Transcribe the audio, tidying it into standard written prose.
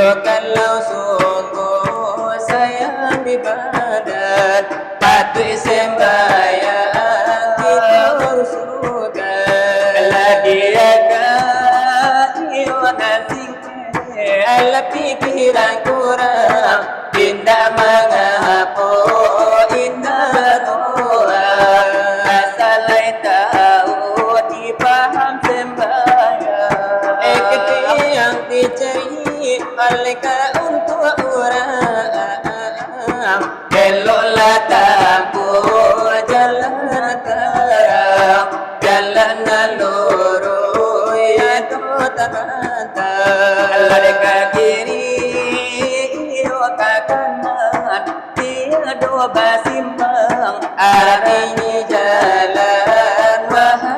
kalau sungguh sayang di badan, patut sembahyang kita surga. Kalau dia kasih kasih, ala pikiran kurang, tidak mengapa indah doa. Asalai tahu dipaham sembahyang, yang dicari mereka untuk orang. Beloklah tempuh jalan terang, jalan lurus itu terantang. Ke kiri ke kanan tiada basa.